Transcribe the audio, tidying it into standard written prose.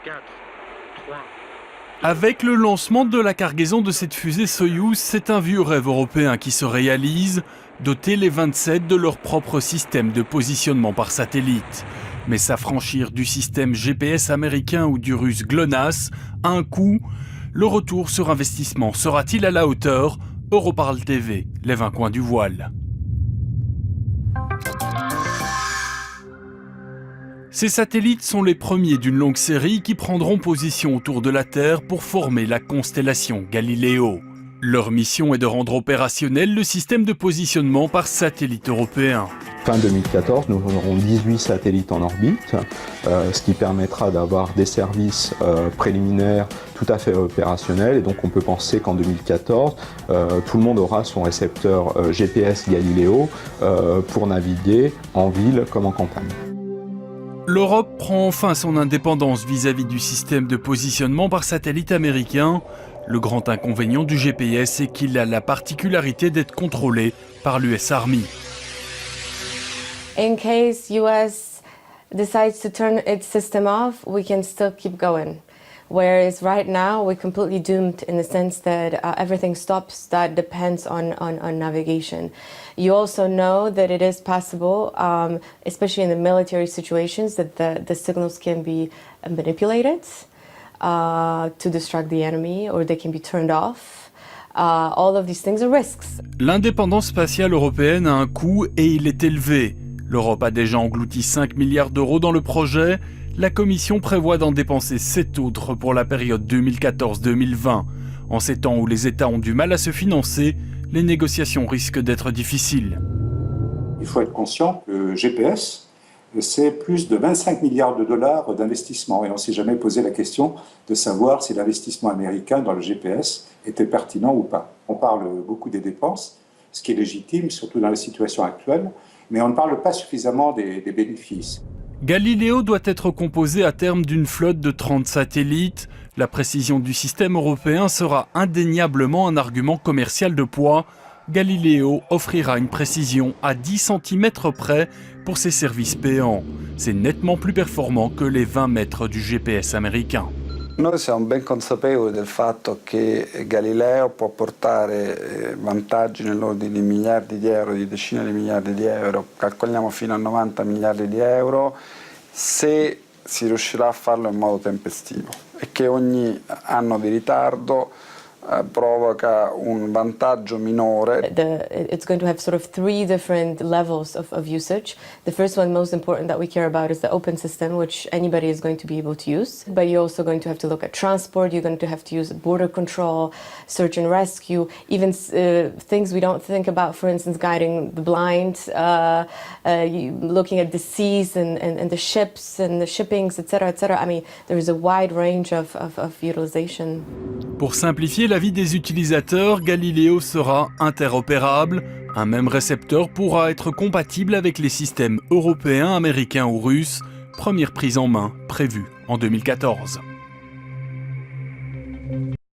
4, 3... Avec le lancement de la cargaison de cette fusée Soyouz, c'est un vieux rêve européen qui se réalise, doter les 27 de leur propre système de positionnement par satellite. Mais s'affranchir du système GPS américain ou du russe GLONASS a un coût. Le retour sur investissement sera-t-il à la hauteur? Europarl TV, les 20 coins du voile. Ces satellites sont les premiers d'une longue série qui prendront position autour de la Terre pour former la constellation Galileo. Leur mission est de rendre opérationnel le système de positionnement par satellite européen. Fin 2014, nous aurons 18 satellites en orbite, ce qui permettra d'avoir des services préliminaires tout à fait opérationnels. Et donc on peut penser qu'en 2014, tout le monde aura son récepteur GPS Galileo pour naviguer en ville comme en campagne. L'Europe prend enfin son indépendance vis-à-vis du système de positionnement par satellite américain. Le grand inconvénient du GPS est qu'il a la particularité d'être contrôlé par l'US Army. In case US decides to turn its system off, we can still keep going. Whereas right now, we're completely doomed in the sense that everything stops that depends on navigation. You also know that it is possible, especially in the military situations, that the signals can be manipulated to distract the enemy, or they can be turned off. All of these things are risks. L'indépendance spatiale européenne a un coût et il est élevé. L'Europe a déjà englouti 5 milliards d'euros dans le projet. La Commission prévoit d'en dépenser 7 autres pour la période 2014-2020. En ces temps où les États ont du mal à se financer, les négociations risquent d'être difficiles. Il faut être conscient que le GPS, c'est plus de 25 milliards de dollars d'investissement. Et on ne s'est jamais posé la question de savoir si l'investissement américain dans le GPS était pertinent ou pas. On parle beaucoup des dépenses, ce qui est légitime, surtout dans la situation actuelle, mais on ne parle pas suffisamment des bénéfices. Galileo doit être composé à terme d'une flotte de 30 satellites. La précision du système européen sera indéniablement un argument commercial de poids. Galileo offrira une précision à 10 cm près pour ses services payants. C'est nettement plus performant que les 20 mètres du GPS américain. Noi siamo ben consapevoli del fatto che Galileo può portare vantaggi nell'ordine di miliardi di euro, di decine di miliardi di euro, calcoliamo fino a 90 miliardi di euro, se si riuscirà a farlo in modo tempestivo e che ogni anno di ritardo provoca un vantaggio minore. It's going to have sort of 3 different levels of usage. The first one, most important that we care about, is the open system, which anybody is going to be able to use. But you're also going to have to look at transport, you're going to have to use border control, search and rescue, even things we don't think about, for instance, guiding the blind, looking at the seas and the ships and the shippings, etc., etc. I mean, there is a wide range of utilization. Pour simplifier la vie des utilisateurs, Galileo sera interopérable. Un même récepteur pourra être compatible avec les systèmes européens, américains ou russes. Première prise en main prévue en 2014.